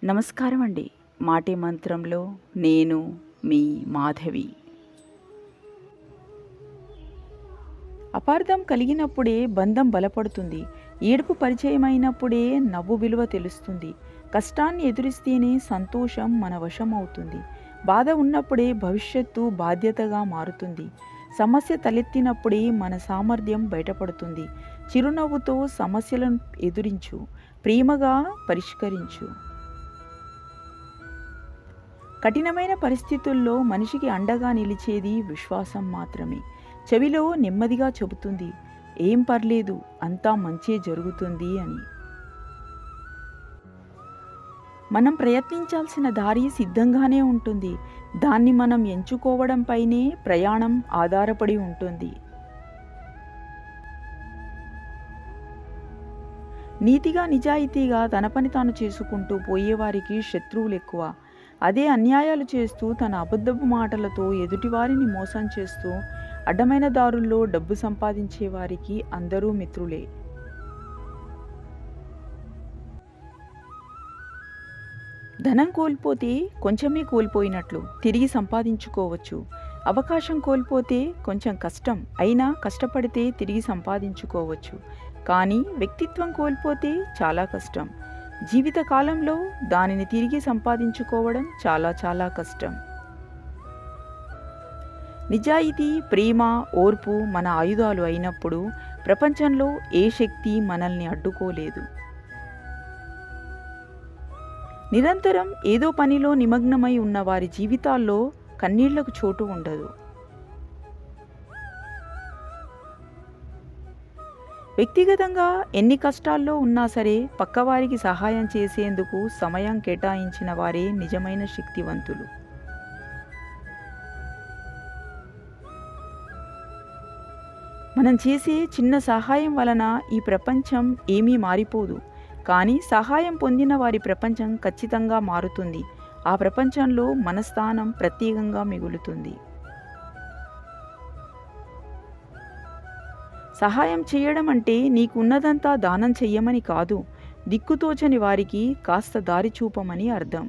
నమస్కారం అండి. మాటే మంత్రంలో నేను మీ మాధవి. అపార్థం కలిగినప్పుడే బంధం బలపడుతుంది. ఏడుపు పరిచయమైనప్పుడే నవ్వు విలువ తెలుస్తుంది. కష్టాన్ని ఎదురిస్తేనే సంతోషం మన వశం అవుతుంది. బాధ ఉన్నప్పుడే భవిష్యత్తు బాధ్యతగా మారుతుంది. సమస్య తలెత్తినప్పుడే మన సామర్థ్యం బయటపడుతుంది. చిరునవ్వుతో సమస్యలను ఎదురించు, ప్రేమగా పరిష్కరించు. కఠినమైన పరిస్థితుల్లో మనిషికి అండగా నిలిచేది విశ్వాసం మాత్రమే. చెవిలో నెమ్మదిగా చెబుతుంది, ఏం పర్లేదు, అంతా మంచే జరుగుతుంది అని. మనం ప్రయత్నించాల్సిన దారి సిద్ధంగానే ఉంటుంది. దాన్ని మనం ఎంచుకోవడంపైనే ప్రయాణం ఆధారపడి ఉంటుంది. నీతిగా నిజాయితీగా తన పని తాను చేసుకుంటూ పోయేవారికి శత్రువులు ఎక్కువ. అదే అన్యాయాలు చేస్తూ తన అబద్ధపు మాటలతో ఎదుటివారిని మోసం చేస్తూ అడ్డమైన దారుల్లో డబ్బు సంపాదించే వారికి అందరూ మిత్రులే. ధనం కోల్పోతే కొంచెమే కోల్పోయినట్లు, తిరిగి సంపాదించుకోవచ్చు. అవకాశం కోల్పోతే కొంచెం కష్టం, అయినా కష్టపడితే తిరిగి సంపాదించుకోవచ్చు. కానీ వ్యక్తిత్వం కోల్పోతే చాలా కష్టం. జీవితకాలంలో దానిని తిరిగి సంపాదించుకోవడం చాలా చాలా కష్టం. నిజాయితీ, ప్రేమ, ఓర్పు మన ఆయుధాలు అయినప్పుడు ప్రపంచంలో ఏ శక్తి మనల్ని అడ్డుకోలేదు. నిరంతరం ఏదో పనిలో నిమగ్నమై ఉన్న వారి జీవితాల్లో కన్నీళ్లకు చోటు ఉండదు. వ్యక్తిగతంగా ఎన్ని కష్టాల్లో ఉన్నా సరే పక్కవారికి సహాయం చేసేందుకు సమయం కేటాయించిన వారే నిజమైన శక్తివంతులు. మనం చేసే చిన్న సహాయం వలన ఈ ప్రపంచం ఏమీ మారిపోదు. కానీ సహాయం పొందిన వారి ప్రపంచం ఖచ్చితంగా మారుతుంది. ఆ ప్రపంచంలో మన స్థానం ప్రత్యేకంగా మిగులుతుంది. సహాయం చేయడం అంటే నీకు ఉన్నదంతా దానం చెయ్యమని కాదు, దిక్కుతోచని వారికి కాస్త దారి చూపమని అర్థం.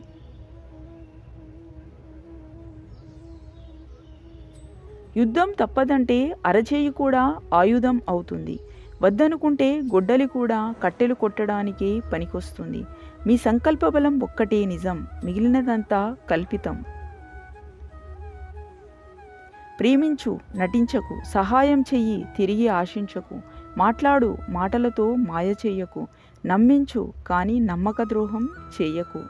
యుద్ధం తప్పదంటే అరచేయి కూడా ఆయుధం అవుతుంది. వద్దనుకుంటే గొడ్డలి కూడా కట్టెలు కొట్టడానికే పనికొస్తుంది. మీ సంకల్ప బలం ఒక్కటే నిజం, మిగిలినదంతా కల్పితం. ప్రేమించు, నటించకు. సహాయం చెయ్యి, తిరిగి ఆశించకు. మాట్లాడు, మాటలతో మాయ చెయ్యకు. నమ్మించు, కానీ నమ్మక ద్రోహం చెయ్యకు.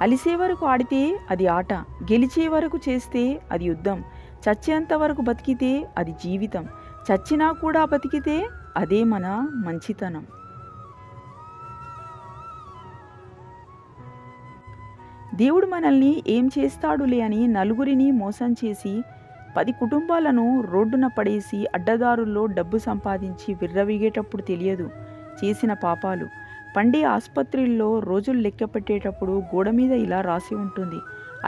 అలిసే వరకు ఆడితే అది ఆట, గెలిచే వరకు చేస్తే అది యుద్ధం. చచ్చేంత వరకు బతికితే అది జీవితం. చచ్చినా కూడా బతికితే అదే మన మంచితనం. దేవుడు మనల్ని ఏం చేస్తాడులే అని నలుగురిని మోసం చేసి 10 కుటుంబాలను రోడ్డున పడేసి అడ్డదారుల్లో డబ్బు సంపాదించి విర్రవీగేటప్పుడు తెలియదు చేసిన పాపాలు. పండే ఆసుపత్రుల్లో రోజులు లెక్క పెట్టేటప్పుడు గోడ మీద ఇలా రాసి ఉంటుంది,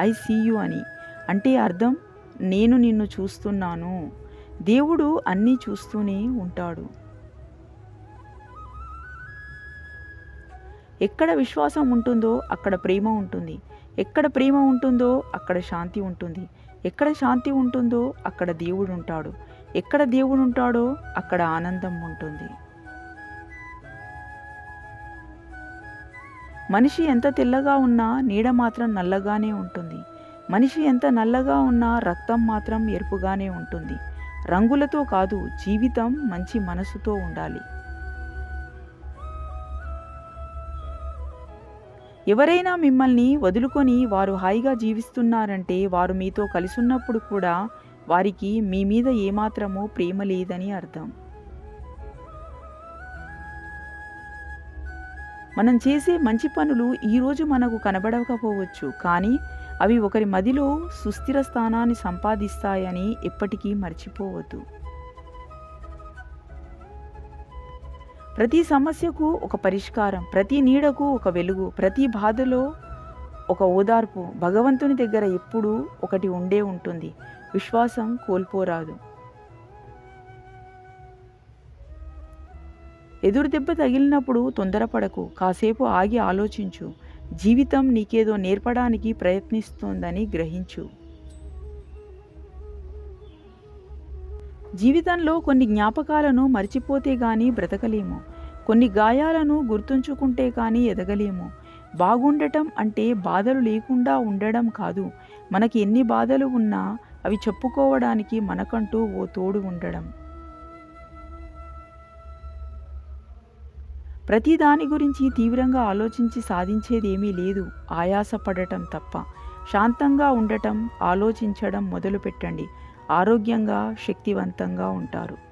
ఐ సీ యు అని. అంటే అర్థం, నేను నిన్ను చూస్తున్నాను. దేవుడు అన్నీ చూస్తూనే ఉంటాడు. ఎక్కడ విశ్వాసం ఉంటుందో అక్కడ ప్రేమ ఉంటుంది. ఎక్కడ ప్రేమ ఉంటుందో అక్కడ శాంతి ఉంటుంది. ఎక్కడ శాంతి ఉంటుందో అక్కడ దేవుడు ఉంటాడు. ఎక్కడ దేవుడు ఉంటాడో అక్కడ ఆనందం ఉంటుంది. మనిషి ఎంత తెల్లగా ఉన్నా నీడ మాత్రం నల్లగానే ఉంటుంది. మనిషి ఎంత నల్లగా ఉన్నా రక్తం మాత్రం ఎరుపుగానే ఉంటుంది. రంగులతో కాదు, జీవితం మంచి మనసుతో ఉండాలి. ఎవరైనా మిమ్మల్ని వదులుకొని వారు హాయిగా జీవిస్తున్నారంటే వారు మీతో కలిసున్నప్పుడు కూడా వారికి మీ మీద ఏమాత్రమూ ప్రేమ లేదని అర్థం. మనం చేసే మంచి పనులు ఈరోజు మనకు కనబడకపోవచ్చు, కానీ అవి ఒకరి మదిలో సుస్థిర స్థానాన్ని సంపాదిస్తాయని ఎప్పటికీ మర్చిపోవద్దు. ప్రతి సమస్యకు ఒక పరిష్కారం, ప్రతి నీడకు ఒక వెలుగు, ప్రతి బాధలో ఒక ఓదార్పు భగవంతుని దగ్గర ఎప్పుడూ ఒకటి ఉండే ఉంటుంది. విశ్వాసం కోల్పోరాదు. ఎదురు దెబ్బ తగిలినప్పుడు తొందరపడకు, కాసేపు ఆగి ఆలోచించు. జీవితం నీకేదో నేర్పడానికి ప్రయత్నిస్తోందని గ్రహించు. జీవితంలో కొన్ని జ్ఞాపకాలను మర్చిపోతే గానీ బ్రతకలేము. కొన్ని గాయాలను గుర్తుంచుకుంటే కానీ ఎదగలేము. బాగుండటం అంటే బాధలు లేకుండా ఉండడం కాదు. మనకి ఎన్ని బాధలు ఉన్నా అవి చెప్పుకోవడానికి మనకంటూ ఓ తోడు ఉండడం. ప్రతి దాని గురించి తీవ్రంగా ఆలోచించి సాధించేదేమీ లేదు, ఆయాసపడటం తప్ప. శాంతంగా ఉండటం, ఆలోచించడం మొదలుపెట్టండి. ఆరోగ్యంగా, శక్తివంతంగా ఉంటారు.